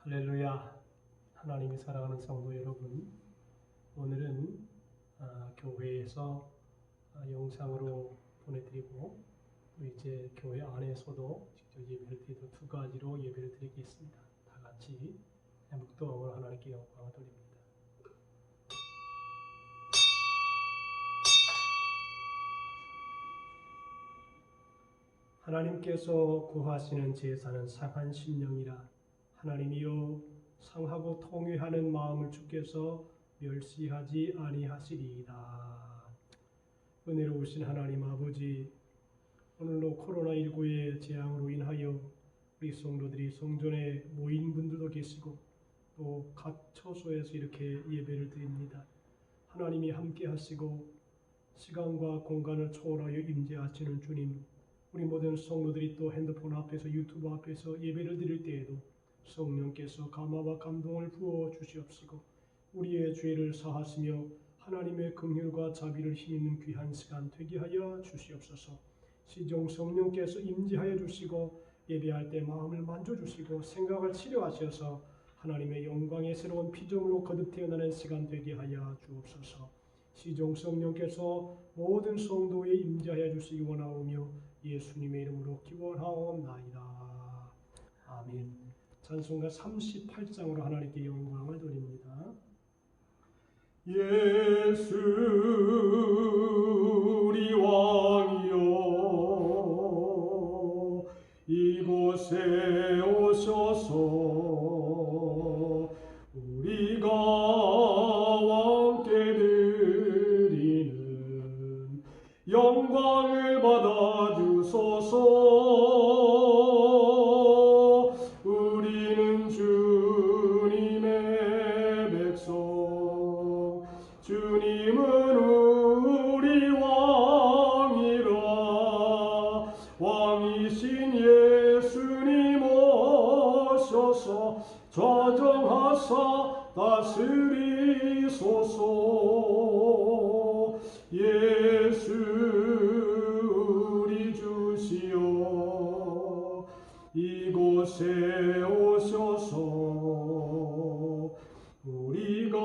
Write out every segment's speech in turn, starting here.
할렐루야. 하나님이 사랑하는 성도 여러분, 오늘은 교회에서 영상으로 보내드리고 또 이제 교회 안에서도 직접 예배를 드리도록 두 가지로 예배를 드리겠습니다. 다 같이 묵도함으로 하나님께 영광을 돌립니다. 하나님께서 구하시는 제사는 상한 심령이라. 하나님이여, 상하고 통회하는 마음을 주께서 멸시하지 아니하시리이다. 은혜로우신 하나님 아버지, 오늘도 코로나19의 재앙으로 인하여 우리 성도들이 성전에 모인 분들도 계시고 또 각 처소에서 이렇게 예배를 드립니다. 하나님이 함께 하시고 시간과 공간을 초월하여 임재하시는 주님, 우리 모든 성도들이 또 핸드폰 앞에서 유튜브 앞에서 예배를 드릴 때에도 성령께서 감화와 감동을 부어 주시옵시고 우리의 죄를 사하시며 하나님의 긍휼과 자비를 힘입는 귀한 시간 되게 하여 주시옵소서. 시종 성령께서 임재하여 주시고 예배할 때 마음을 만져주시고 생각을 치료하셔서 하나님의 영광의 새로운 피조물로 거듭 태어나는 시간 되게 하여 주옵소서. 시종 성령께서 모든 성도에 임재하여 주시기 원하오며 예수님의 이름으로 기원하옵나이다. 아멘. 찬송가 38장으로 하나님께 영광을 돌립니다. 예수 우리 왕이여, 이곳에 오셔서 우리가 왕께 드리는 영광을 받아 주소서. 우리는 주님의 백성, 주님은 우리 왕이라. 왕이신 예수님 오셔서 좌정하사 다스리소서. 예수 우리 주시여, 이곳에 오셔서 우리가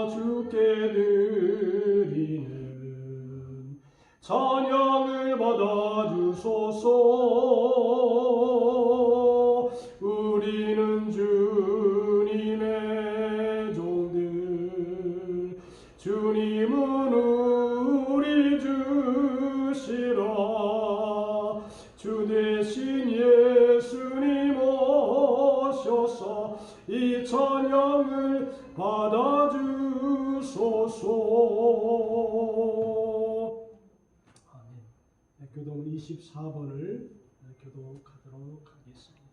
주께 드리는 찬양을 받아 주소서. 우리는 주님의 종들, 주님은 우리 주시라. 주 대신 예수님 오셔서 이 찬양을 받아 주소서. 아멘. 교동 24번을 교독하도록 하겠습니다.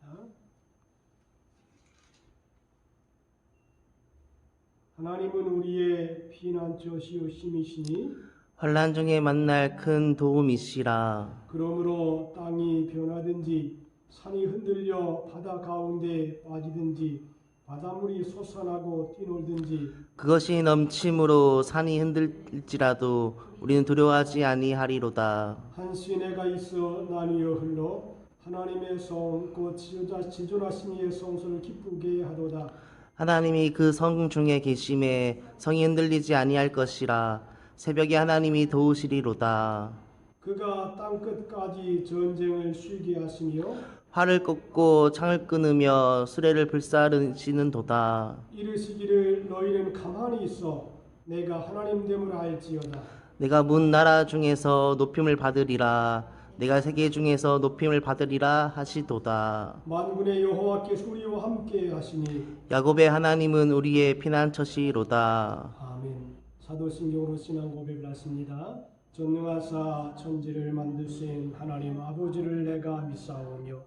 하나님은 우리의 피난처시요 힘이시니 환난 중에 만날 큰 도움이시라. 그러므로 땅이 변하든지 산이 흔들려 바다 가운데 빠지든지 바닷물이 솟아나고 뛰놀든지 그것이 넘침으로 산이 흔들릴지라도 우리는 두려워하지 아니하리로다. 한 시내가 있어 나뉘어 흘러 하나님의 성 곧 지존하신 이의 성소를 기쁘게 하도다. 하나님이 그 성 중에 계심에 성이 흔들리지 아니할 것이라. 새벽에 하나님이 도우시리로다. 그가 땅끝까지 전쟁을 쉬게 하시며 활을 꺾고 창을 끊으며 수레를 불사르시는도다. 이르시기를 너희는 가만히 있어 내가 하나님됨을 알지어다. 내가 문 나라 중에서 높임을 받으리라. 내가 세계 중에서 높임을 받으리라 하시도다. 만군의 여호와께서 우리와 함께 하시니 야곱의 하나님은 우리의 피난처시로다. 아멘. 사도신경으로 신앙 고백을 하십니다. 전능하사 천지를 만드신 하나님 아버지를 내가 믿사오며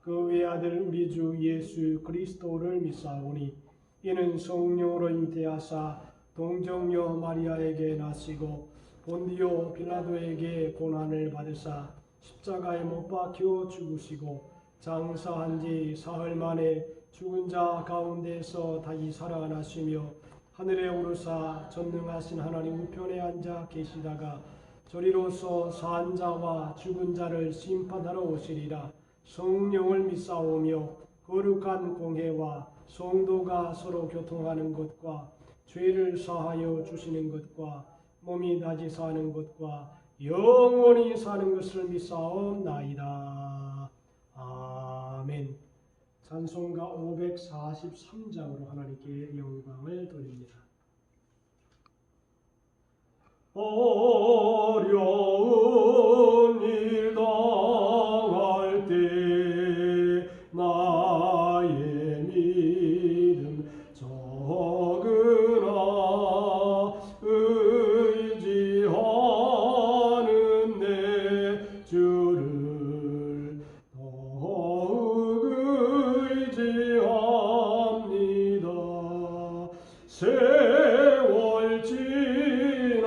그 외아들 우리 주 예수 그리스도를 믿사오니 이는 성령으로 잉태하사 동정녀 마리아에게 나시고 본디오 빌라도에게 고난을 받으사 십자가에 못 박혀 죽으시고 장사한 지 사흘 만에 죽은 자 가운데서 다시 살아나시며 하늘에 오르사 전능하신 하나님 우편에 앉아 계시다가 저리로서 산 자와 죽은 자를 심판하러 오시리라. 성령을 믿사오며 거룩한 공회와 성도가 서로 교통하는 것과 죄를 사하여 주시는 것과 몸이 다시 사는 것과 영원히 사는 것을 믿사옵나이다. 아멘. 찬송가 543장으로 하나님께 영광을 돌립니다. 어려운 일 당할 때 나의 믿음 적으나 의지하는 내 주를 더욱 의지합니다. 세월 지나갈수록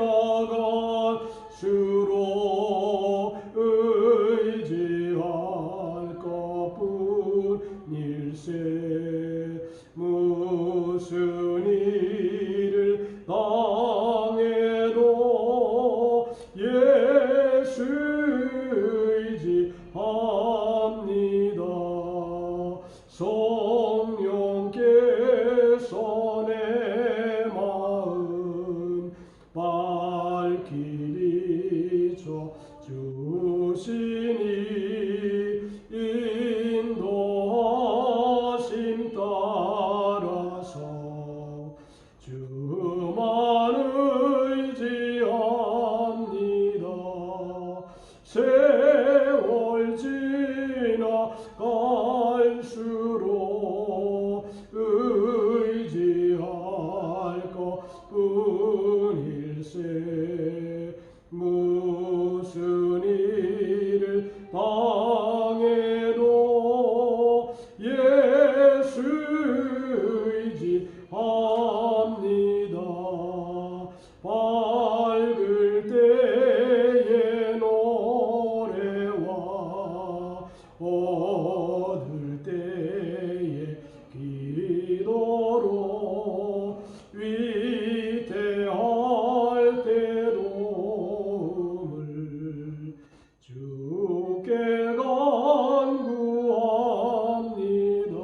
의지할 것뿐일세. 무슨 일을 당해도 예수 의지합니다. 성령께서 내 마음 밝히 비춰주시니 인도하심 따라서 주만 의지합니다. 세월 지나갈수록 의지할 것뿐일세. 무슨 일을 당해도 예수 의지합니다. 밝을 때에 노래와 얻을 때에 기도로 위태할 때 도움을 주께 간구합니다.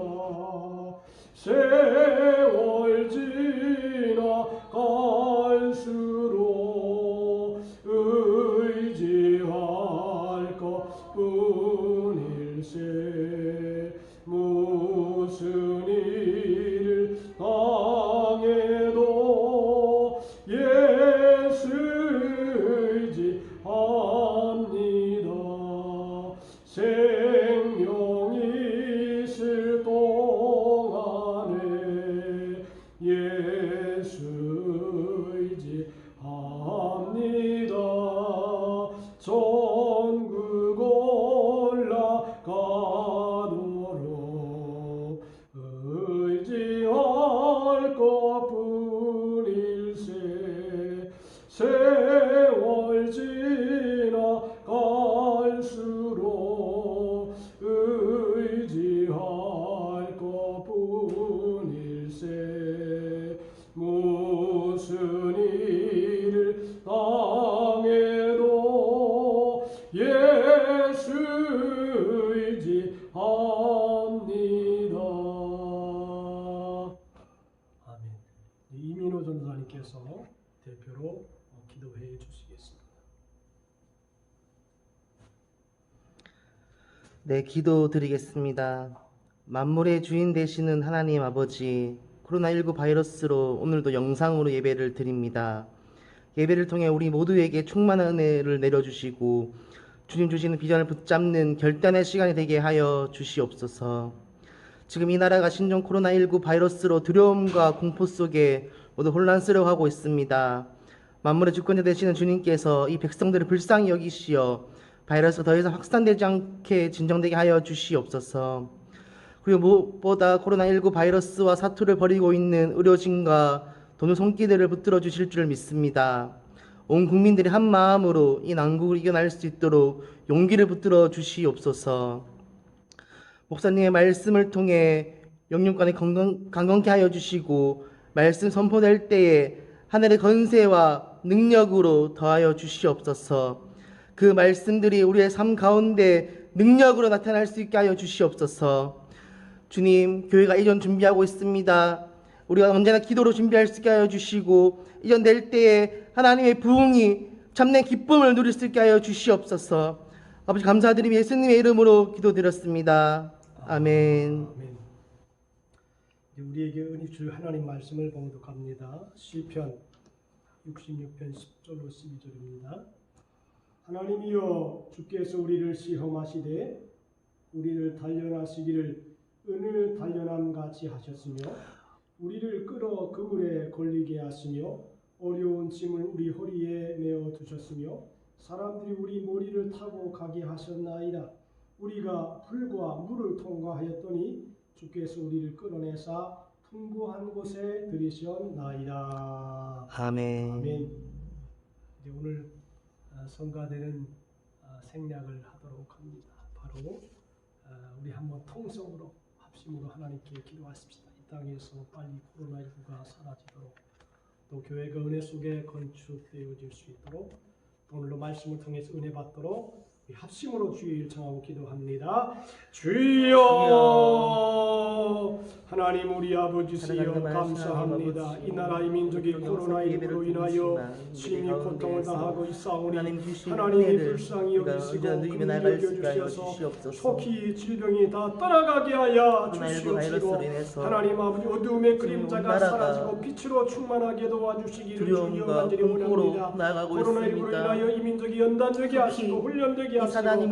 세월 지나갈수록 의지할 것뿐일세. 무슨 일을 당해도 예수 의지합니다. 생명이 있을 동안에 예수 의지합니다. 천국 올라가도록 의지할 것뿐일세. 세월 지나갈수록 의지할 것뿐일세. 무슨 일을 당해도 예수 의지합니다. 아멘. 이민호 전사님께서 대표로 기도해 주시겠습니다. 네, 기도 드리겠습니다. 만물의 주인 되시는 하나님 아버지, 코로나19 바이러스로 오늘도 영상으로 예배를 드립니다. 예배를 통해 우리 모두에게 충만한 은혜를 내려주시고 주님 주시는 비전을 붙잡는 결단의 시간이 되게 하여 주시옵소서. 지금 이 나라가 신종 코로나19 바이러스로 두려움과 공포 속에 모두 혼란스러워하고 있습니다. 만물의 주권자 되시는 주님께서 이 백성들을 불쌍히 여기시어 바이러스가 더 이상 확산되지 않게 진정되게 하여 주시옵소서. 그리고 무엇보다 코로나19 바이러스와 사투를 벌이고 있는 의료진과 도노 손길들을 붙들어 주실 줄 믿습니다. 온 국민들이 한 마음으로 이 난국을 이겨낼 수 있도록 용기를 붙들어 주시옵소서. 목사님의 말씀을 통해 영육간에 강건케 하여 주시고 말씀 선포될 때에 하늘의 건세와 능력으로 더하여 주시옵소서. 그 말씀들이 우리의 삶 가운데 능력으로 나타날 수 있게 하여 주시옵소서. 주님, 교회가 이전 준비하고 있습니다. 우리가 언제나 기도로 준비할 수 있게 하여 주시고 이전 낼 때에 하나님의 부흥이 참된 기쁨을 누릴 수 있게 하여 주시옵소서. 아버지 감사드리며 예수님의 이름으로 기도드렸습니다. 아멘. 아멘. 이제 우리에게 은혜 줄 하나님 말씀을 봉독합니다. 시편 66편 10절로 12절입니다. 하나님이여, 주께서 우리를 시험하시되 우리를 단련하시기를 은을 단련함 같이 하셨으며 우리를 끌어 그물에 걸리게 하시며 어려운 짐을 우리 허리에 메어 두셨으며 사람들이 우리 머리를 타고 가게 하셨나이다. 우리가 불과 물을 통과하였더니 주께서 우리를 끌어내사 풍부한 곳에 들이셨나이다. 아멘. 아멘. 이제 오늘 성가되는 생략을 하도록 합니다. 바로 우리 한번 통성으로 합심으로 하나님께 기도하십시다. 이 땅에서 빨리 코로나19가 사라지도록 또 교회가 은혜 속에 건축되어질 수 있도록 오늘로 말씀을 통해서 은혜 받도록 우리 합심으로 주의 일 청하고 기도합니다. 주여, 하나님 우리 아버지시여 감사합니다. 이 나라의 민족이 코로나19로 인하여 심히 고통을 당하고 있사오니 하나님이 불쌍히 여기시고 긍휼히 여겨주셔서 속히 질병이 다 떠나가게 하여 주시옵시고 하나님 아버지 어두움의 그림자가 사라지고 빛으로 충만하게 도와주시기를 주여 간절히 원합니다. 코로나19로 인하여 이 민족이 연단되게 하시고 훈련되게 하시고 하나님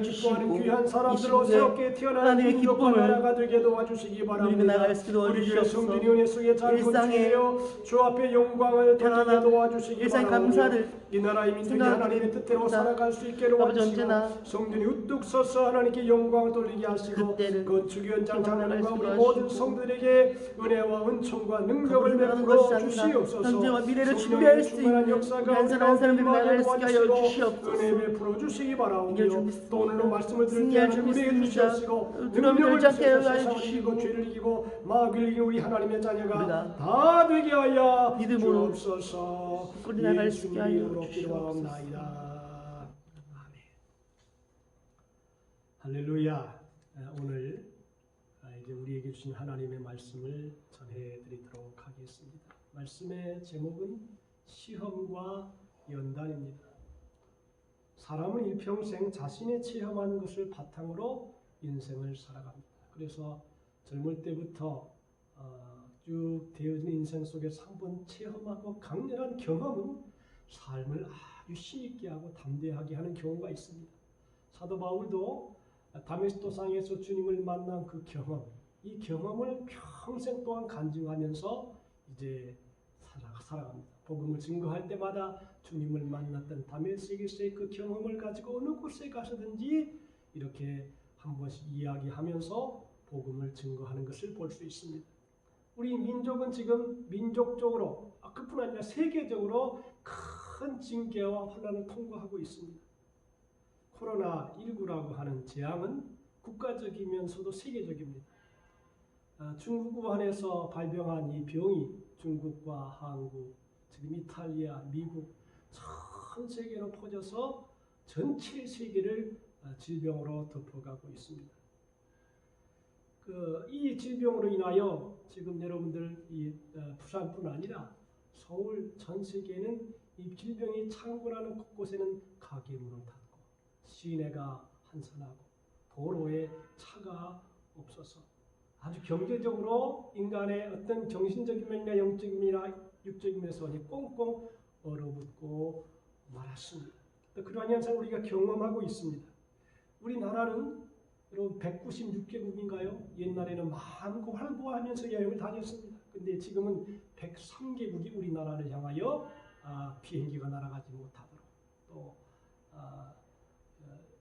기뻐하는 귀한 사람들로 새롭게 태어난 민족과 나라가 되게 도와주시기 바랍니다. 우리의 성전이 은혜 속에 잘 건축되어 주 앞에 영광을 돌리게 도와주시기 바랍니다. 이 나라의 민족이 하나님의 뜻대로 살아갈 수 있게 도와주시고 성전이 우뚝 서서 하나님께 영광을 돌리게 하시고 건축 현장 장로님과 우리 모든 성도들에게 은혜와 은총과 능력을 베풀어 주시옵소서. 현재와 미래를 준비할 수 있는 역사가 한 사람 한 사람을 나갈 수 있게 하여 주시옵소서. 은혜 베풀어 주시기 바라오며 또 오늘로 말씀을 들을 때 승리할 은혜 준비 주시옵시고 두려움을 능력을 잡게 하여 주시옵소서. 주시고 죄를 이기고 마귀를 이기는 우리 하나님의 자녀가 우리가 다 되게 하여 믿음으로 주옵소서. 꾸리 나갈 수 있게 하여 이름으로 주시옵소서. 기도하옵나이다. 아멘. 할렐루야. 오늘 이제 우리에게 주신 하나님의 말씀을 전해드리도록 하겠습니다. 말씀의 제목은 시험과 연단입니다. 사람은 일평생 자신의 체험한 것을 바탕으로 인생을 살아갑니다. 그래서 젊을 때부터 쭉 되어진 인생 속에서 한번 체험하고 강렬한 경험은 삶을 아주 힘있게 하고 담대하게 하는 경우가 있습니다. 사도 바울도 다메스토상에서 주님을 만난 그 경험, 이 경험을 평생 동안 간증하면서 이제 살아갑니다. 복음을 증거할 때마다 주님을 만났던 다메섹에서의 그 경험을 가지고 어느 곳에 가서든지 이렇게 한 번씩 이야기하면서 복음을 증거하는 것을 볼 수 있습니다. 우리 민족은 지금 민족적으로 그뿐 아니라 세계적으로 큰 징계와 환난을 통과하고 있습니다. 코로나19라고 하는 재앙은 국가적이면서도 세계적입니다. 중국 우한에서 발병한 이 병이 중국과 한국, 지금 이탈리아, 미국 전 세계로 퍼져서 전체 세계를 질병으로 덮어가고 있습니다. 이 질병으로 인하여 지금 여러분들 이 부산뿐 아니라 서울 전 세계는 이 질병이 창궐하는 곳곳에는 가게 문을 닫고 시내가 한산하고 도로에 차가 없어서 아주 경제적으로 인간의 어떤 정신적인 면이나 영적인 면이나 육적인 면에서 꽁꽁 얼어붙고 말았습니다. 그러한 현상을 우리가 경험하고 있습니다. 우리나라는 여러분 196개국인가요? 옛날에는 많고 활보하면서 여행을 다녔습니다. 근데 지금은 103개국이 우리나라를 향하여 비행기가 날아가지 못하도록 또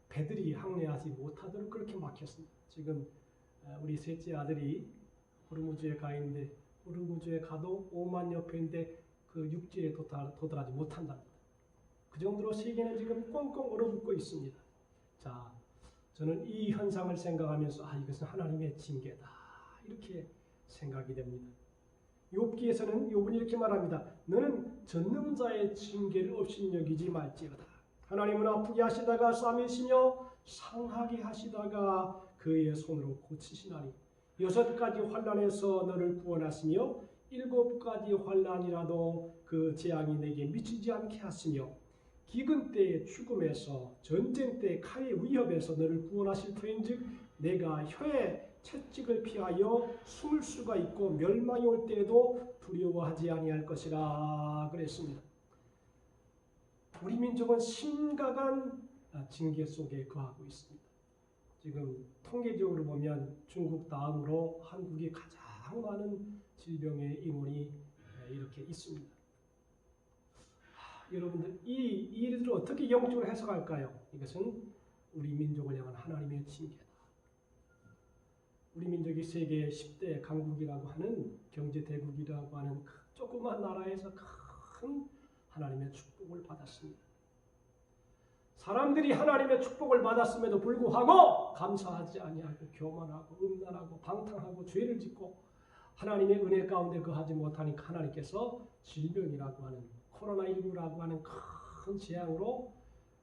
배들이 항해하지 못하도록 그렇게 막혔습니다. 지금 우리 셋째 아들이 호르무즈에 가 있는데 호르무즈에 가도 5만여 배인데 그 육지에 도달하지 못한답니다. 그 정도로 세계는 지금 꽁꽁 얼어붙고 있습니다. 자, 저는 이 현상을 생각하면서 이것은 하나님의 징계다 이렇게 생각이 됩니다. 욥기에서는 욥은 이렇게 말합니다. 너는 전능자의 징계를 업신여기지 말지어다. 하나님은 아프게 하시다가 싸매시며 상하게 하시다가 그의 손으로 고치시나니 6가지 환난에서 너를 구원하시며 7가지 환난이라도 그 재앙이 내게 미치지 않게 하시며 기근 때의 죽음에서 전쟁 때 칼의 위협에서 너를 구원하실 터인즉 내가 혀의 채찍을 피하여 숨을 수가 있고 멸망이 올 때에도 두려워하지 아니할 것이라 그랬습니다. 우리 민족은 심각한 징계 속에 거하고 있습니다. 지금 통계적으로 보면 중국 다음으로 한국이 가장 많은 질병의 인원이 이렇게 있습니다. 여러분들 이 일들을 어떻게 영적으로 해석할까요? 이것은 우리 민족을 향한 하나님의 징계다. 우리 민족이 세계 10대 강국이라고 하는 경제 대국이라고 하는 조그만 나라에서 큰 하나님의 축복을 받았습니다. 사람들이 하나님의 축복을 받았음에도 불구하고 감사하지 아니하고 교만하고 음란하고 방탕하고 죄를 짓고 하나님의 은혜 가운데 거하지 못하니까 하나님께서 질병이라고 하는 코로나19라고 하는 큰 재앙으로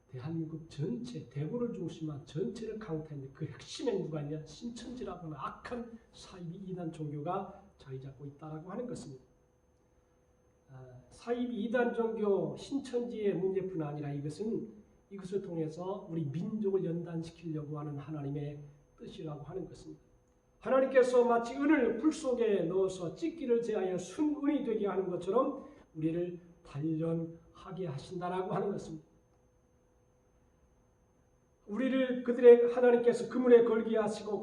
대한민국 전체, 대구를 중심한 전체를 강타했는데 그 핵심에 누가 있냐? 신천지라고 하는 악한 사이비 이단 종교가 자리 잡고 있다고 하는 것입니다. 사이비 이단 종교 신천지의 문제뿐 아니라 이것을 통해서 우리 민족을 연단시키려고 하는 하나님의 뜻이라고 하는 것입니다. 하나님께서 마치 은을 불 속에 넣어서 찢기를 제하여 순은이 되게 하는 것처럼 우리를 단련하게 하신다라고 하는 것입니다. 우리를 그들의 하나님께서 그물에 걸리게 하시고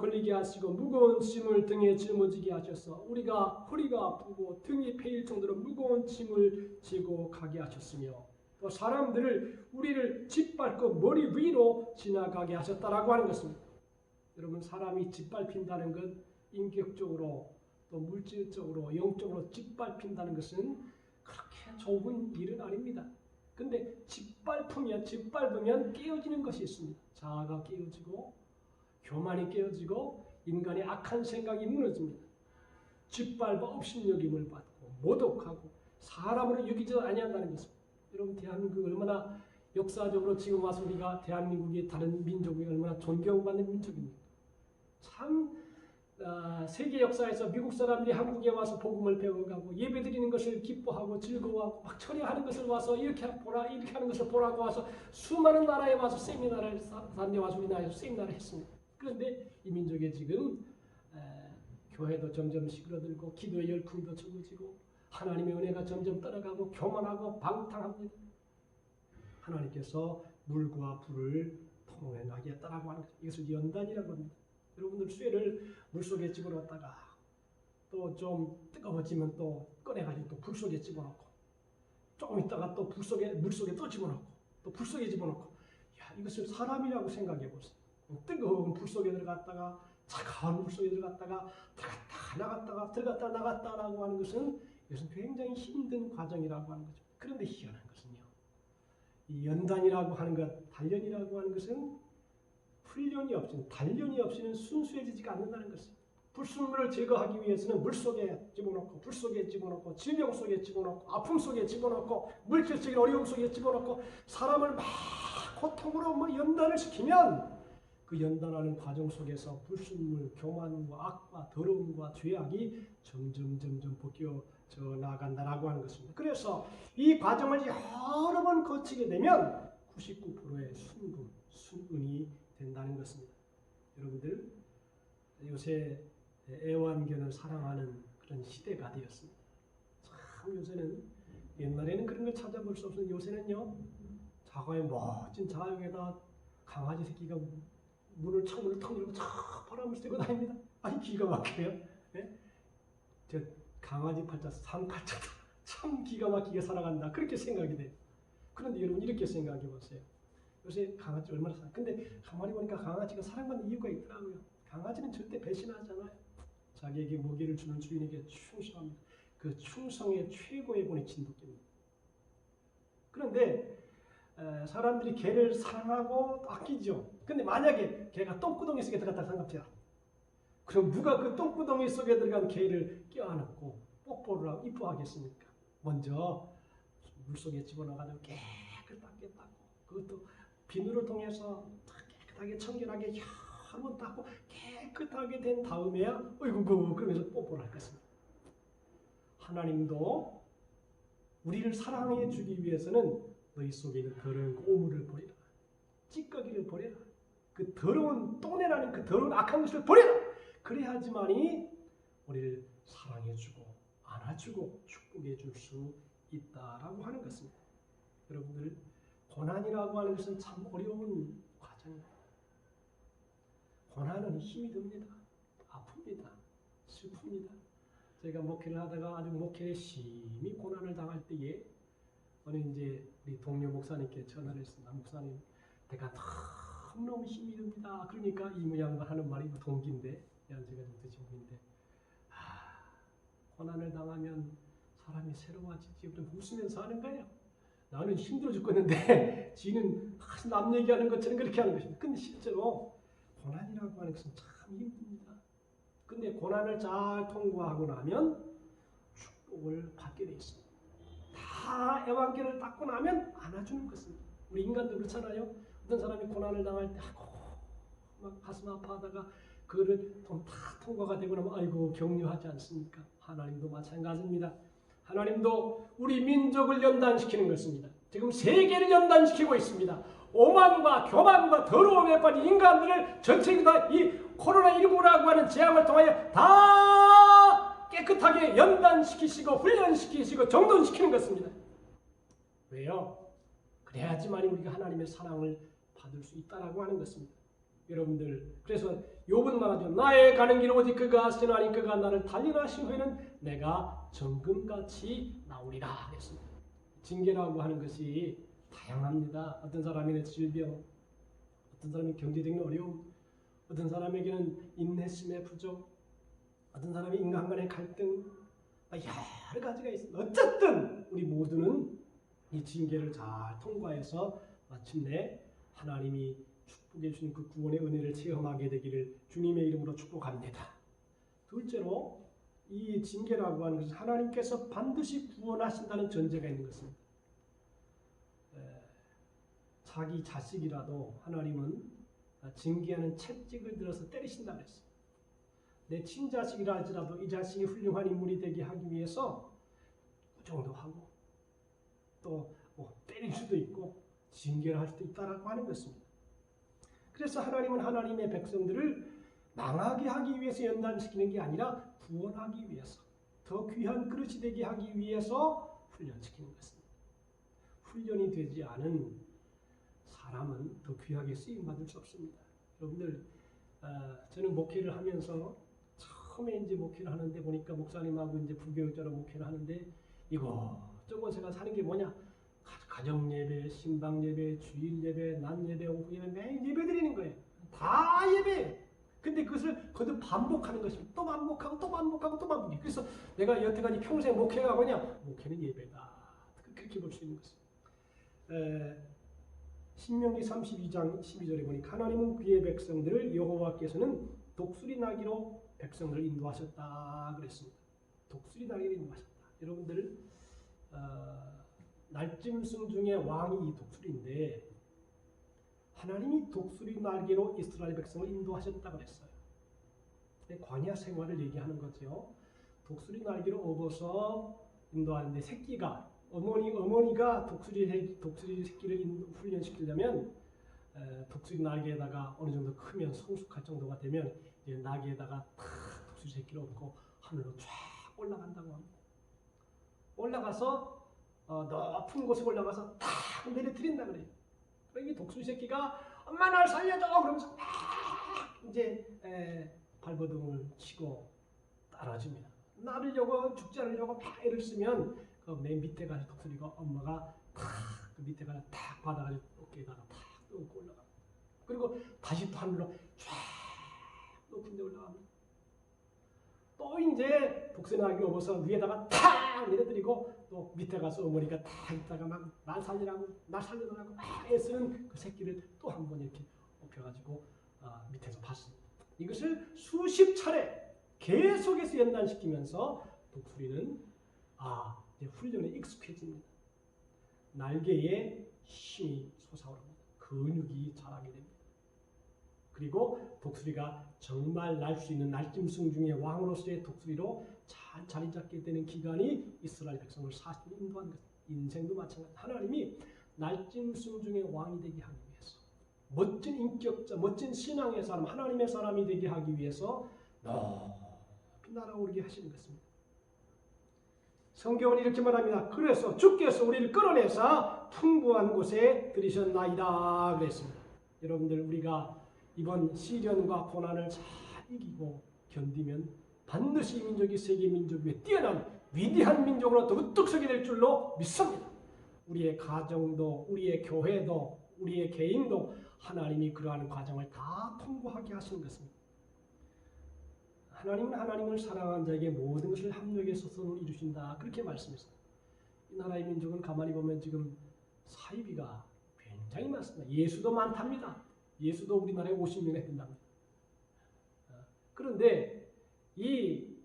무거운 짐을 등에 짊어지게 하셔서 우리가 허리가 아프고 등이 패일 정도로 무거운 짐을 지고 가게 하셨으며 또 사람들을 우리를 짓밟고 머리 위로 지나가게 하셨다라고 하는 것입니다. 여러분 사람이 짓밟힌다는 것 인격적으로 또 물질적으로 영적으로 짓밟힌다는 것은 그렇게 좋은 일은 아닙니다. 근데 짓밟으면 깨어지는 것이 있습니다. 자아가 깨어지고 교만이 깨어지고 인간의 악한 생각이 무너집니다. 짓밟아 업신여김을 받고 모독하고 사람으로 여기지 아니한다는 것입니다. 여러분 대한민국이 얼마나 역사적으로 지금 와서 우리가 대한민국이 다른 민족이 얼마나 존경받는 민족입니까? 참 세계 역사에서 미국 사람들이 한국에 와서 복음을 배워가고 예배드리는 것을 기뻐하고 즐거워하고 막 철회하는 것을 와서 이렇게 하는 것을 보라고 와서 수많은 나라에 와서 세미나를 산데 와서 우리나라에서 세미나를 했습니다. 그런데 이 민족에 지금 교회도 점점 시끄러들고 기도의 열풍도 적어지고 하나님의 은혜가 점점 떠나가고 교만하고 방탕합니다. 하나님께서 물과 불을 통해나겠다라고 하는 거죠. 이것을 연단이라고 합니다. 여러분들 쇠를 물속에 집어넣었다가 또 좀 뜨거워지면 또 꺼내가지고 또 불 속에 집어넣고 조금 있다가 또 물속에 또 집어넣고 또 불 속에 집어넣고 이것을 사람이라고 생각해 보세요. 뜨거운 불 속에 들어갔다가 차가운 물 속에 들어갔다가 들어갔다 나갔다라고 하는 것은 이것은 굉장히 힘든 과정이라고 하는 거죠. 그런데 희한한 것은요. 이 연단이라고 하는 것, 단련이라고 하는 것은 단련이 없이는 순수해지지가 않는다는 것입니다. 불순물을 제거하기 위해서는 물 속에 집어넣고 불 속에 집어넣고 질병 속에 집어넣고 아픔 속에 집어넣고 물질적인 어려움 속에 집어넣고 사람을 막 고통으로 연단을 시키면 그 연단하는 과정 속에서 불순물, 교만과 악과 더러움과 죄악이 점점 벗겨져 나간다라고 하는 것입니다. 그래서 이 과정을 여러 번 거치게 되면 99%의 순은이 된다는 것입니다. 여러분들 요새 애완견을 사랑하는 그런 시대가 되었습니다. 참 요새는 옛날에는 그런 걸 찾아볼 수 없었는데 요새는요 자가의 멋진 자역에다 강아지 새끼가 창문을 턱 열고 바람을 쐬고 다닙니다. 아니 기가 막혀요. 네? 저 강아지 팔자 상팔자도 참 기가 막히게 살아간다 그렇게 생각이 돼요. 그런데 여러분 이렇게 생각해 보세요. 요새 강아지 얼마나 사랑? 근데 가만히 보니까 강아지가 사랑받는 이유가 있더라고요. 강아지는 절대 배신하잖아요. 자기에게 먹이를 주는 주인에게 충성합니다. 그 충성의 최고의 본이 진돗개입니다. 그런데 사람들이 개를 사랑하고 아끼죠. 근데 만약에 개가 똥구덩이 속에 들어갔다 생각해요. 그럼 누가 그 똥구덩이 속에 들어간 개를 껴안고 뽀뽀를 하고 이뻐하겠습니까? 먼저 물속에 집어넣어가지고 깨끗하게 닦고 그것도 비누를 통해서 깨끗하게 청결하게 한번 닦고 깨끗하게 된 다음에야 어이구 그러면서 뽀뽀를 할 것입니다. 하나님도 우리를 사랑해 주기 위해서는 너희 속에 있는 더러운 오물을 버리라. 찌꺼기를 버려라. 그 더러운 똥내나는 그 더러운 악한 것을 버려라. 그래야지만이 우리를 사랑해주고 안아주고 축복해줄 수 있다라고 하는 것입니다. 여러분들 고난이라고 하는 것은 참 어려운 과정입니다. 고난은 힘이 듭니다. 아픕니다. 슬픕니다. 제가 목회를 하다가 아주 목회에 심히 고난을 당할 때에 어느 이제 우리 동료 목사님께 전화를 했습니다. 목사님, 내가 너무너무 힘이 듭니다. 그러니까 이 모양만 하는 말이 동기인데, 제가 좀 드신 분인데, 고난을 당하면 사람이 새로워지지. 그럼 웃으면서 하는 거예요. 나는 힘들어 죽겠는데 지는 남 얘기하는 것처럼 그렇게 하는 것입니다. 근데 실제로 고난이라고 하는 것은 참 힘듭니다. 근데 고난을 잘 통과하고 나면 축복을 받게 되어 있습니다. 다 애완견을 닦고 나면 안아주는 것입니다. 우리 인간도 그렇잖아요. 어떤 사람이 고난을 당할 때 막 가슴 아파하다가 그거를 다 통과가 되고 나면 아이고 격려하지 않습니까? 하나님도 마찬가지입니다. 하나님도 우리 민족을 연단시키는 것입니다. 지금 세계를 연단시키고 있습니다. 오만과 교만과 더러움에 빠진 인간들을 전체적으로 다 이 코로나19라고 하는 재앙을 통하여 다 깨끗하게 연단시키시고 훈련시키시고 정돈시키는 것입니다. 왜요? 그래야지만 우리가 하나님의 사랑을 받을 수 있다라고 하는 것입니다. 여러분들, 그래서 욥은 말하죠. 나의 가는 길 오직 그가 하시나니 그가 나를 단련하신 후에는 내가 정금같이 나오리라 그랬습니다. 징계라고 하는 것이 다양합니다. 어떤 사람에게는 질병, 어떤 사람은 경제적인 어려움, 어떤 사람에게는 인내심의 부족, 어떤 사람이 인간 간의 갈등, 여러 가지가 있습니다. 어쨌든 우리 모두는 이 징계를 잘 통과해서 마침내 하나님이 축복해 주신 그 구원의 은혜를 체험하게 되기를 주님의 이름으로 축복합니다. 둘째로 이 징계라고 하는 것은 하나님께서 반드시 구원하신다는 전제가 있는 것입니다. 자기 자식이라도 하나님은 징계하는 채찍을 들어서 때리신다고 했어요. 내 친자식이라 할지라도 이 자식이 훌륭한 인물이 되게 하기 위해서 구정도 하고 또 때릴 수도 있고 징계를 할 수도 있다라고 하는 것입니다. 그래서 하나님은 하나님의 백성들을 망하게 하기 위해서 연단시키는 게 아니라 구원하기 위해서 더 귀한 그릇이 되게 하기 위해서 훈련시키는 것입니다. 훈련이 되지 않은 사람은 더 귀하게 쓰임받을 수 없습니다. 여러분들, 저는 목회를 하면서 처음에 이제 목회를 하는데 보니까 목사님하고 이제 부교육자로 목회를 하는데 이거 제가 사는 게 뭐냐? 가정 예배, 신방 예배, 주일 예배, 낮 예배, 오후 예배 매일 예배 드리는 거예요. 다 예배. 근데 그것을 거듭 반복하는 것입니다. 또 반복하고 또 반복하고 또 반복해. 그래서 내가 여태까지 평생 목회가 뭐냐? 목회는 예배다. 그렇게 볼 수 있는 것입니다. 신명기 32장 12절에 보니까 하나님은 그의 백성들을 여호와께서는 독수리 나기로 백성들을 인도하셨다 그랬습니다. 독수리 나기로 인도하셨다. 여러분들 날짐승 중에 왕이 이 독수리인데 하나님이 독수리 날개로 이스라엘 백성을 인도하셨다 그랬어요. 광야 생활을 얘기하는 거죠. 독수리 날개로 업어서 인도하는데 새끼가 어머니가 독수리 새끼를 훈련시키려면 독수리 날개에다가 어느 정도 크면 성숙할 정도가 되면 이제 날개에다가 독수리 새끼를 업고 하늘로 쫙 올라간다고 합니다. 올라가서 높은 곳에 올라가서 탁 내려드린다 그래요. 그러니 독수리 새끼가 엄마 날 살려줘 그러면서 이제 발버둥을 치고 따라줍니다. 나르려고 죽지 않으려고 막 애를 쓰면 그 맨 밑에 가서 독수리가 엄마가 그 밑에 가서 탁 받아가지고 어깨에다가 탁 놓고 올라가. 그리고 다시 또 하늘로 쫙 높은 데 올라갑니다. 또 이제 독수리 날개 업어서 위에다가 탁 내려드리고 또 밑에 가서 어머니가 탁 있다가 막 날 살려달라고 막 애쓰는 그 새끼를 또 한 번 이렇게 업혀가지고 밑에서 봤습니다. 이것을 수십 차례 계속해서 연단시키면서 독수리는 이제 훈련에 익숙해집니다. 날개에 힘이 솟아오릅니다. 근육이 자라게 됩니다. 그리고 독수리가 정말 날 수 있는 날짐승 중에 왕으로서의 독수리로 잘 자리 잡게 되는 기간이 이스라엘 백성을 40년 인도한 것. 인생도 마찬가지. 하나님이 날짐승 중에 왕이 되게 하기 위해서, 멋진 인격자, 멋진 신앙의 사람, 하나님의 사람이 되게 하기 위해서 높이 날아오르게 하시는 것입니다. 성경은 이렇게 말합니다. 그래서 주께서 우리를 끌어내사 풍부한 곳에 들이셨나이다 그랬습니다. 여러분들, 우리가 이번 시련과 고난을 잘 이기고 견디면 반드시 이 민족이 세계 민족 위에 뛰어난 위대한 민족으로 더 우뚝 서게 될 줄로 믿습니다. 우리의 가정도, 우리의 교회도, 우리의 개인도 하나님이 그러한 과정을 다 통과하게 하시는 것입니다. 하나님은 하나님을 사랑한 자에게 모든 것을 합력해 서선을 이루신다. 그렇게 말씀했어요. 이 나라의 민족은 가만히 보면 지금 사이비가 굉장히 많습니다. 예수도 많답니다. 예수도 우리나라에 50명에 된답니다. 그런데 이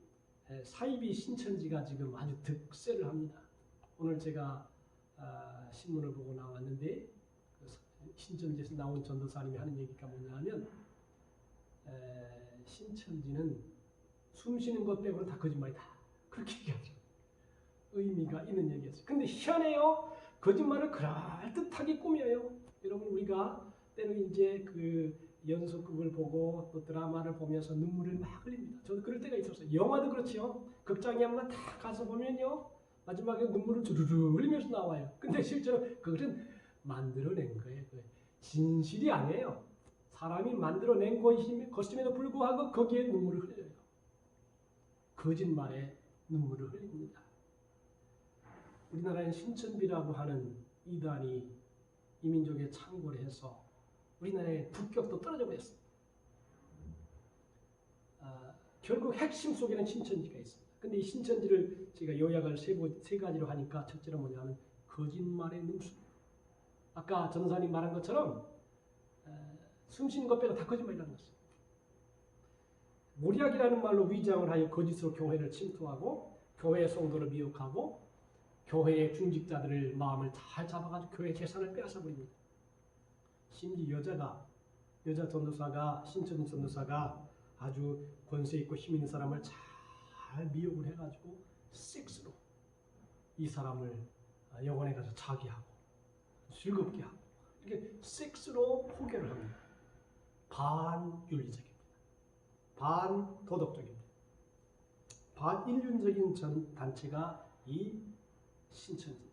사이비 신천지가 지금 아주 득세를 합니다. 오늘 제가 신문을 보고 나왔는데 신천지에서 나온 전도사님이 하는 얘기가 뭐냐면 신천지는 숨 쉬는 것 빼고는 다 거짓말이다. 그렇게 얘기하죠. 의미가 있는 얘기였어요. 근데 희한해요. 거짓말을 그럴듯하게 꾸며요. 여러분, 우리가 때는 이제 그 연속극을 보고 또 드라마를 보면서 눈물을 막 흘립니다. 저도 그럴 때가 있었어요. 영화도 그렇지요. 극장에 한번 딱 가서 보면요, 마지막에 눈물을 주르르 흘리면서 나와요. 근데 실제로 그것은 만들어낸 거예요. 진실이 아니에요. 사람이 만들어낸 것임에도 불구하고 거기에 눈물을 흘려요. 거짓말에 눈물을 흘립니다. 우리나라엔 신천비라고 하는 이단이 이민족에 창궐을 해서 우리나라의 국격도 떨어져 버렸습니다. 결국 핵심 속에는 신천지가 있습니다. 근데 이 신천지를 제가 요약을 세 가지로 하니까, 첫째로 뭐냐면 거짓말의 능수. 아까 전사님 말한 것처럼 숨 쉬는 것 빼고 다 거짓말이라는 것입니다. 모략이라는 말로 위장을 하여 거짓으로 교회를 침투하고 교회의 성도를 미혹하고 교회의 중직자들을 마음을 잘 잡아가지고 교회 재산을 빼앗아 버립니다. 심지어 여자 전도사가, 신천지 전도사가 아주 권세 있고 힘 있는 사람을 잘 미혹을 해가지고 섹스로 이 사람을 영혼에 가서 자기 하고 즐겁게 하고 이렇게 섹스로 포교를 합니다. 반윤리적입니다. 반도덕적입니다. 반인륜적인 단체가 이 신천지입니다.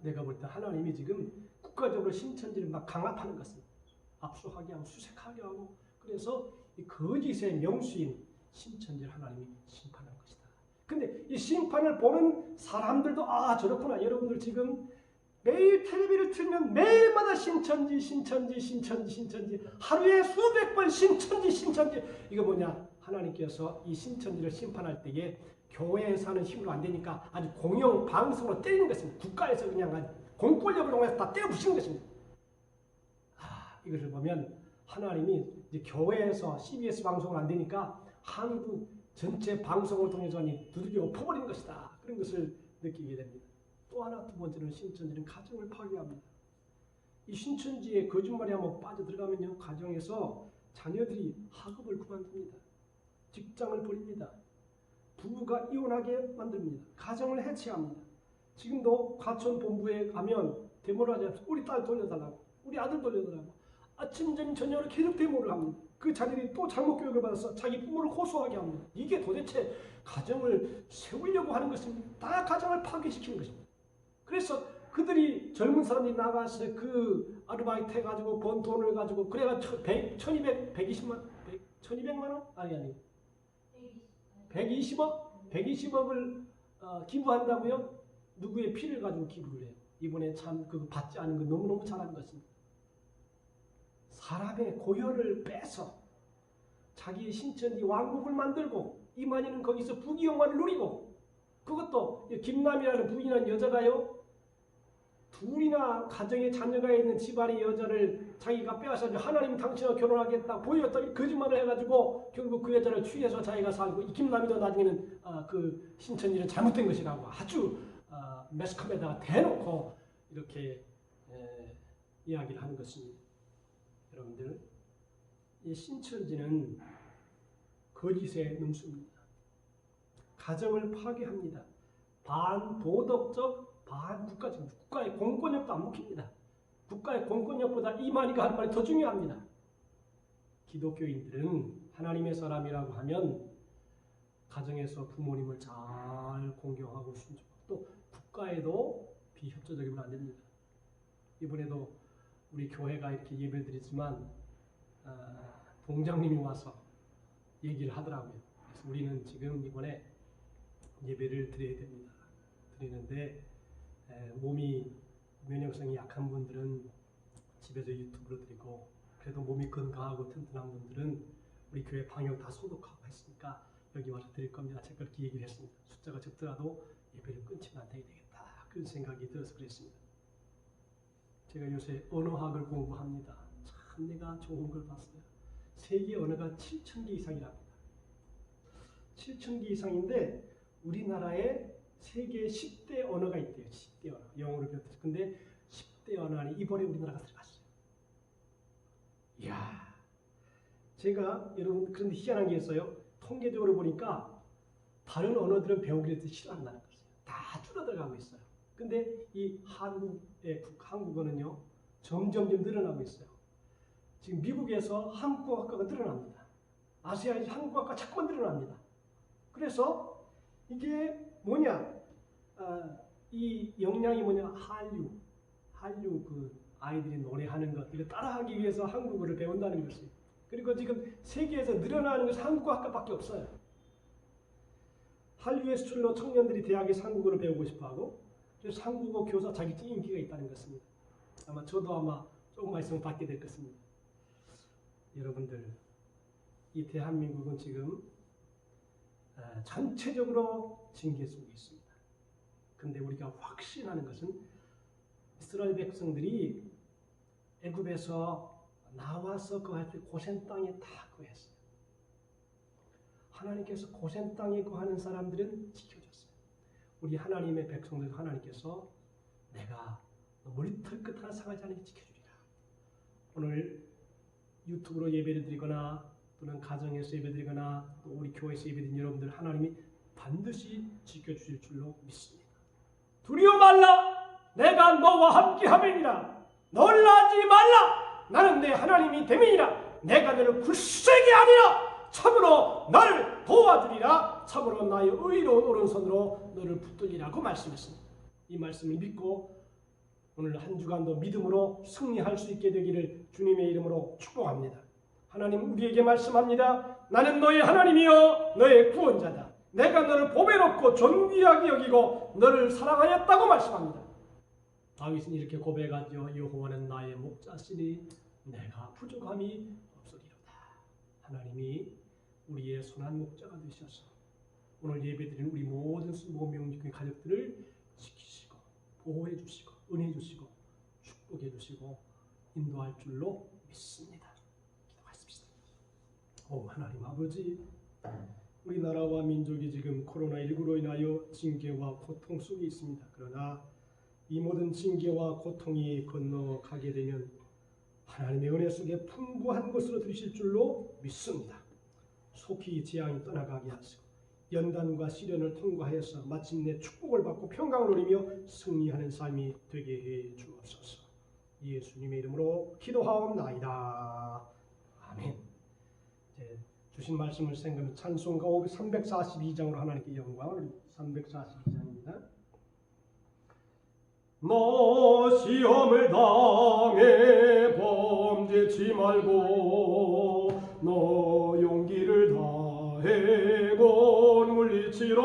내가 볼 때 하나님이 지금 국가적으로 신천지를 막 강압하는 것입니다. 압수하게 하고 수색하게 하고, 그래서 이 거짓의 명수인 신천지를 하나님이 심판할 것이다. 근데 이 심판을 보는 사람들도 저렇구나. 여러분들 지금 매일 텔레비를 틀면 매일마다 신천지 하루에 수백 번 신천지. 이거 뭐냐? 하나님께서 이 신천지를 심판할 때에 교회에 사는 힘으로 안 되니까 아주 공영 방송으로 때리는 것입니다. 국가에서 그냥 공권력을 통해서 다 때려 부시는 것입니다. 이것을 보면 하나님이 이제 교회에서 CBS 방송을 안 되니까 한국 전체 방송을 통해서 두들겨 엎어버리는 것이다. 그런 것을 느끼게 됩니다. 또 하나, 두 번째는 신천지는 가정을 파괴합니다. 이 신천지에 거짓말이 한번 빠져들어가면요, 가정에서 자녀들이 학업을 그만둡니다. 직장을 버립니다. 부부가 이혼하게 만듭니다. 가정을 해체합니다. 지금도 과천 본부에 가면 데모를 하지 않습니까? 우리 딸 돌려달라고, 우리 아들 돌려달라고 아침, 점심, 저녁으로 계속 데모를 합니다. 그 자녀들이 또 잘못 교육을 받아서 자기 부모를 호소하게 합니다. 이게 도대체 가정을 세우려고 하는 것입니다. 다 가정을 파괴시키는 것입니다. 그래서 그들이, 젊은 사람들이 나가서 그 아르바이트 해가지고 번 돈을 가지고 그래가 1200만 원? 아니 120억? 120억을 기부한다고요? 누구의 피를 가지고 기부를 해요? 이번에 참 그거 받지 않은 거 너무너무 잘하는 것입니다. 사람의 고혈을 빼서 자기의 신천지 왕국을 만들고 이만희는 거기서 부귀영화를 누리고, 그것도 김남이라는 부인한 여자가요, 둘이나 가정에 자녀가 있는 집안의 여자를 자기가 빼앗아서 하나님이 당신과 결혼하겠다 보였다 거짓말을 해가지고 결국 그 여자를 취해서 자기가 살고, 이 김남이도 나중에는 그 신천지는 잘못된 것이라고 아주 매스컴에다가 대놓고 이렇게 이야기를 하는 것입니다. 여러분들, 이 신천지는 거짓의 능수입니다. 가정을 파괴합니다. 반도덕적, 반국가적, 국가의 공권력도 안 묵힙니다. 국가의 공권력보다 이만희가 하는 말이 더 중요합니다. 기독교인들은 하나님의 사람이라고 하면 가정에서 부모님을 잘 공경하고 순종하고 또 국가에도 비협조적이면 안 됩니다. 이번에도 우리 교회가 이렇게 예배를 드리지만 동장님이 와서 얘기를 하더라고요. 그래서 우리는 지금 이번에 예배를 드려야 됩니다. 드리는데 몸이 면역성이 약한 분들은 집에서 유튜브로 드리고 그래도 몸이 건강하고 튼튼한 분들은 우리 교회 방역 다 소독하고 했으니까 여기 와서 드릴 겁니다. 제가 그렇게 얘기를 했습니다. 숫자가 적더라도 예배를 끊지는 않아야 되겠다. 그런 생각이 들어서 그랬습니다. 제가 요새 언어학을 공부합니다. 참 내가 좋은 걸 봤어요. 세계 언어가 7,000개 이상이랍니다. 7,000개 이상인데 우리나라에 세계 10대 언어가 있대요. 10대 언어. 영어를 배웠어요. 근데 10대 언어 안에 이번에 우리나라가 들어갔어요. 이야. 제가 여러분 그런데 희한한 게 있어요. 통계적으로 보니까 다른 언어들은 배우기를 싫어한다는 거예요. 다 줄어들어가고 있어요. 근데 이 한국어는요. 점점 늘어나고 있어요. 지금 미국에서 한국어학과가 늘어납니다. 아시아에서 한국어학과 자꾸만 늘어납니다. 그래서 이게 뭐냐? 이 역량이 뭐냐? 한류 그 아이들이 노래하는 것 이거 따라하기 위해서 한국어를 배운다는 것이. 그리고 지금 세계에서 늘어나는 것은 한국어학과밖에 없어요. 한류의 수출로 청년들이 대학에서 한국어를 배우고 싶어하고 그래서 한국어 교사 자격증 인기가 있다는 것입니다. 저도 조금만 있으면 받게 될 것입니다. 여러분들 이 대한민국은 지금 전체적으로 징계 속에 있습니다. 근데 우리가 확신하는 것은 이스라엘 백성들이 애굽에서 나와서 거할 때 고센 땅에 다 거했어요. 하나님께서 고센 땅에 거하는 사람들은 지켜줬어요. 우리 하나님의 백성들도 하나님께서 내가 머리털 끝 하나 상하지 않게 지켜주리라. 오늘 유튜브로 예배를 드리거나 또는 가정에서 예배드리거나 또 우리 교회에서 예배드린 여러분들 하나님이 반드시 지켜주실 줄로 믿습니다. 두려워 말라. 내가 너와 함께하매니라. 놀라지 말라. 나는 내 하나님이 됨이니라. 내가 너를 굳세게 하리라. 참으로 너를 도와주리라. 참으로 나의 의로운 오른손으로 너를 붙들리라고 말씀했습니다. 이 말씀을 믿고 오늘 한 주간도 믿음으로 승리할 수 있게 되기를 주님의 이름으로 축복합니다. 하나님 우리에게 말씀합니다. 나는 너의 하나님이요 너의 구원자다. 내가 너를 보배롭고 존귀하게 여기고 너를 사랑하였다고 말씀합니다. 다윗은 이렇게 고백하죠. 여호와는 나의 목자시니 내가 부족함이 없으리로다. 하나님이 우리의 선한 목자가 되셔서 오늘 예배드리는 우리 모든 수고명직의 가족들을 지키시고 보호해 주시고 은혜 주시고 축복해 주시고 인도할 줄로 믿습니다. 기도하십시다. 하나님 아버지, 우리나라와 민족이 지금 코로나19로 인하여 징계와 고통 속에 있습니다. 그러나 이 모든 징계와 고통이 건너가게 되면 하나님의 은혜 속에 풍부한 것으로 들으실 줄로 믿습니다. 속히 재앙이 떠나가게 하시고 연단과 시련을 통과해서 마침내 축복을 받고 평강을 누리며 승리하는 삶이 되게 해 주옵소서. 예수님의 이름으로 기도하옵나이다. 아멘. 주신 말씀을 생각하면 찬송가 342장으로 하나님께 영광을. 342장입니다. 너 시험을 당해 범죄치 말고 너 용기를 다해 곧 물리치라.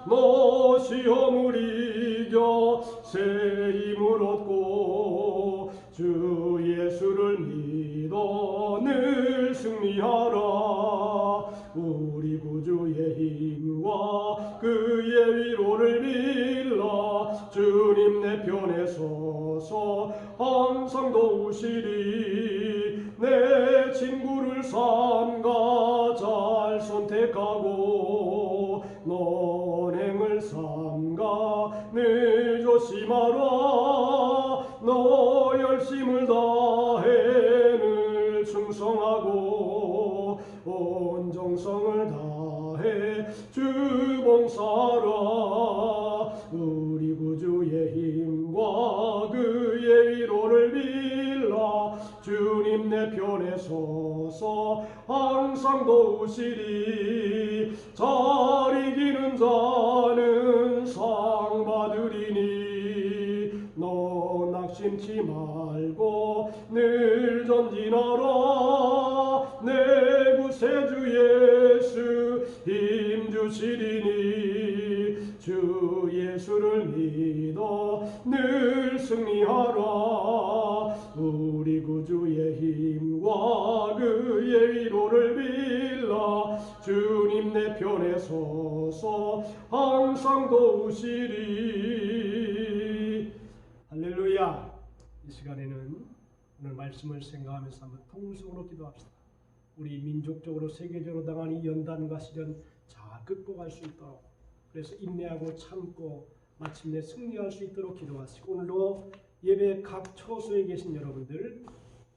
너 시험을 이겨 새 힘을 얻고 주 예수를 믿어 늘 승리하라. 우리 구주의 힘과 그의 위로를 빌라. 주님 내 편에 서서 항상 도우시리. 내 친구를 삼가 잘 선택하고 너행을 삼가 늘 조심하라. 너 열심을 다해 늘 충성하라. 하고 온 정성을 다해 주 봉사라. 우리 구주의 힘과 그의 위로를 빌라. 주님 내 편에 서서 항상 도우시리. 잘 이기는 자는 상 받으리니. 너 낙심치 말고 늘 전진하라. 내 구세주 예수 힘주시리니. 주 예수를 믿어 늘 승리하라. 우리 구주의 힘과 그의 위로를 빌라. 주님 내 편에 서서 항상 도우시리. 할렐루야. 이 시간에는 오늘 말씀을 생각하면서 한번 통성으로 기도합시다. 우리 민족적으로 세계적으로 당한 이 연단과 시련 잘 극복할 수 있도록, 그래서 인내하고 참고 마침내 승리할 수 있도록 기도하시고, 오늘도 예배 각 처소에 계신 여러분들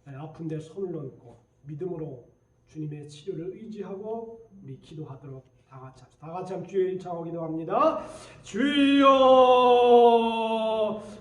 아픈 데 손을 얹고 믿음으로 주님의 치료를 의지하고 우리 기도하도록 다 같이 합시다. 다 같이 한번 주의 이름 청하고 기도합니다. 주여,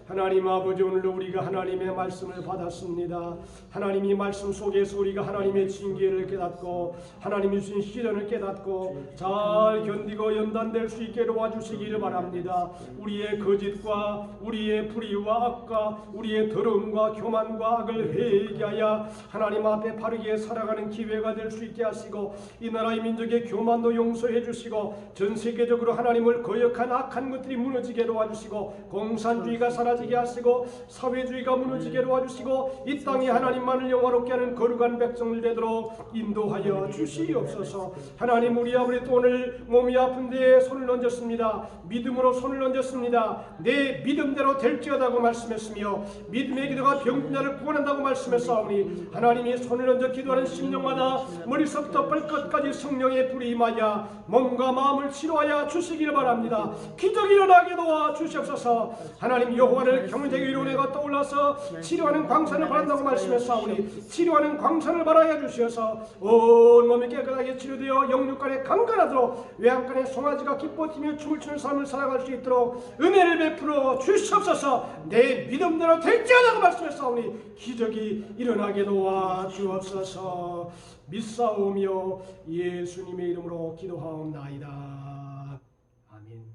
하나님 아버지, 오늘도 우리가 하나님의 말씀을 받았습니다. 하나님이 말씀 속에서 우리가 하나님의 징계를 깨닫고 하나님이 주신 시련을 깨닫고 잘 견디고 연단될 수 있게 도와주시기를 바랍니다. 우리의 거짓과 우리의 불의와 악과 우리의 더러움과 교만과 악을 회개하여 하나님 앞에 바르게 살아가는 기회가 될 수 있게 하시고, 이 나라의 민족의 교만도 용서해 주시고 전 세계적으로 하나님을 거역한 악한 것들이 무너지게 도와주시고 공산주의가 사라지게 하시고 사회주의가 무너지게 도와주시고 이 땅에 하나님만을 영화롭게 하는 거룩한 백성들 되도록 인도하여 주시옵소서. 하나님, 우리 아버지 또 오늘 몸이 아픈데 손을 얹었습니다. 믿음으로 손을 얹었습니다. 내 믿음대로 될지어다고 말씀했으며 믿음의 기도가 병든 자를 구원한다고 말씀했사오니, 하나님이 손을 얹어 기도하는 심령마다 머리서부터 발끝까지 성령의 불이 임하여 몸과 마음을 치료하여 주시기를 바랍니다. 기적이 일어나게 도와 주시옵소서. 하나님, 여호와를 경제의 이론에가 떠올라서 치료하는 광선을 바란다고 말씀했사오니 치료하는 광선을 바라여 주시어서 온몸이 깨끗하게 치료되어 영육간에 강건하도록 외양간에 송아지가 기뻐 뛰며 춤을 추는 삶을 살아갈 수 있도록 은혜를 베풀어 주시옵소서. 내 믿음대로 될지어다고 말씀했사오니 기적이 일어나게 도와 주옵소서. 믿사오며 예수님의 이름으로 기도하옵나이다. 아멘.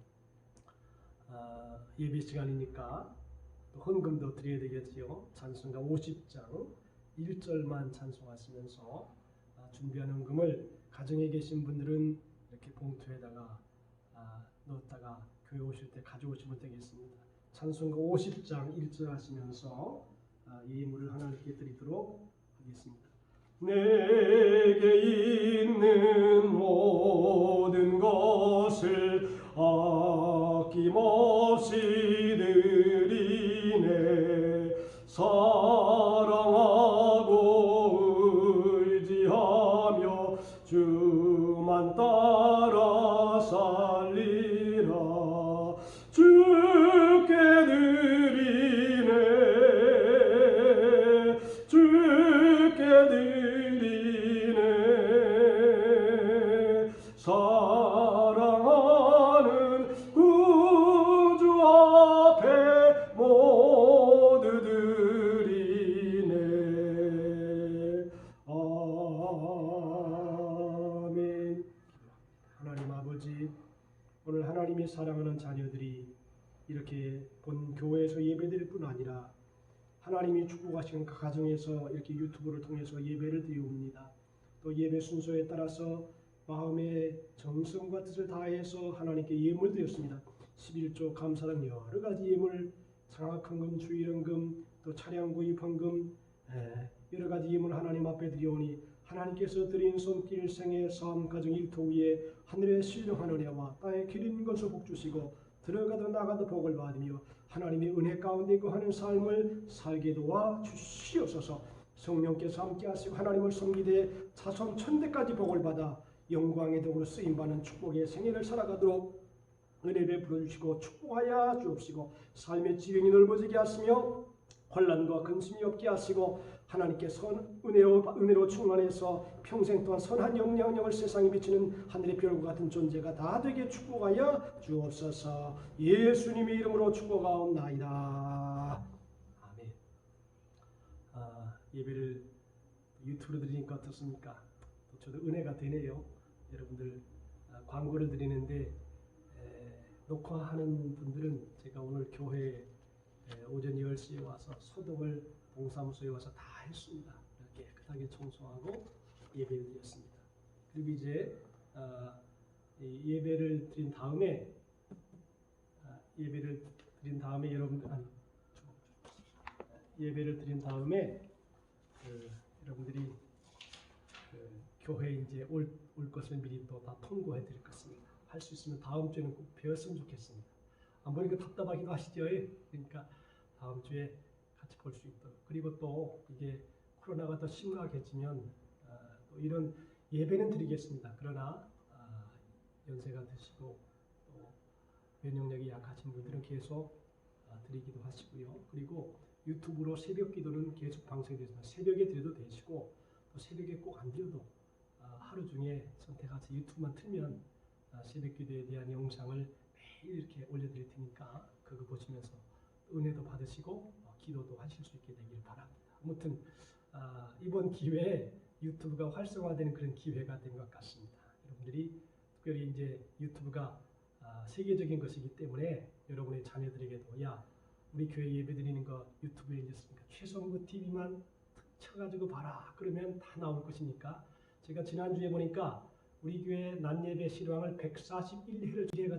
예배 시간이니까 또 헌금도 드려야 되겠지요. 찬송가 50장 1절만 찬송하시면서 준비한 헌금을 가정에 계신 분들은 이렇게 봉투에다가 넣었다가 교회 오실 때 가져오시면 되겠습니다. 찬송가 50장 1절 하시면서 예물을 하나님께 드리도록 하겠습니다. 내게 있는 모든 것을 아낌없이 드리네. 사랑하고 의지하며 주만 따라 살리라. 주께 드리네. 주께 드리네. 사랑하는 구주 앞에 모두 드리네. 아멘. 하나님 아버지, 오늘 하나님이 사랑하는 자녀들이 이렇게 본 교회에서 예배드릴 뿐 아니라 하나님이 축복하시는 그 가정에서 이렇게 유튜브를 통해서 예배를 드리옵니다. 또 예배 순서에 따라서 마음의 정성과 뜻을 다해서 하나님께 예물 드렸습니다. 11조 감사당 여러 가지 예물, 장학헌금, 주일헌금, 또 차량 구입헌금, 여러 가지 예물 하나님 앞에 드리오니 하나님께서 드린 손길, 생애, 삶, 가정, 일터 위에 하늘의 신령한 은혜와 땅의 길 있는 것을 복 주시고 들어가도 나가도 복을 받으며 하나님의 은혜 가운데 거하는 삶을 살게 도와 주시옵소서. 성령께서 함께 하시고 하나님을 섬기되 자손 천대까지 복을 받아 영광의 도구로 쓰임받는 축복의 생애를 살아가도록 은혜 베풀어 주시고 축복하여 주옵시고 삶의 지경이 넓어지게 하시며 혼란과 근심이 없게 하시고 하나님께 은혜로 충만해서 평생 동안 선한 영향력을 세상에 비치는 하늘의 별과 같은 존재가 다 되게 축복하여 주옵소서. 예수님의 이름으로 축복하옵나이다. 아멘. 예배를 유튜브로 드리니까 어떻습니까? 또 저도 은혜가 되네요. 여러분들 광고를 드리는데 녹화하는 분들은 제가 오늘 교회 오전 10시에 와서 소독을 동사무소에 와서 다 했습니다. 깨끗하게 청소하고 예배를 드렸습니다. 그리고 이제 예배를 드린 다음에 여러분들이 교회 이제 올 것을 미리 또 다 통보해 드릴 것입니다. 할 수 있으면 다음 주에는 꼭 배웠으면 좋겠습니다. 안 보니까 답답하기도 하시죠? 그러니까 다음 주에 같이 볼 수 있도록. 그리고 또 이게 코로나가 더 심각해지면 또 이런 예배는 드리겠습니다. 그러나 연세가 드시고 또 면역력이 약하신 분들은 계속 드리기도 하시고요. 그리고 유튜브로 새벽 기도는 계속 방송이 되지만 새벽에 드려도 되시고 또 새벽에 꼭 안 드려도 하루 중에 선택해서 유튜브만 틀면 새벽 기도에 대한 영상을 매일 이렇게 올려드릴 테니까 그거 보시면서 은혜도 받으시고 기도도 하실 수 있게 되길 바랍니다. 아무튼 이번 기회에 유튜브가 활성화되는 그런 기회가 된 것 같습니다. 여러분들이 특별히 이제 유튜브가 세계적인 것이기 때문에 여러분의 자녀들에게도 야 우리 교회 예배드리는 거 유튜브에 있습니까? 최성구 TV만 쳐가지고 봐라. 그러면 다 나올 것이니까 제가 지난주에 보니까 우리 교회 낮예배 실황을 141회를 기회가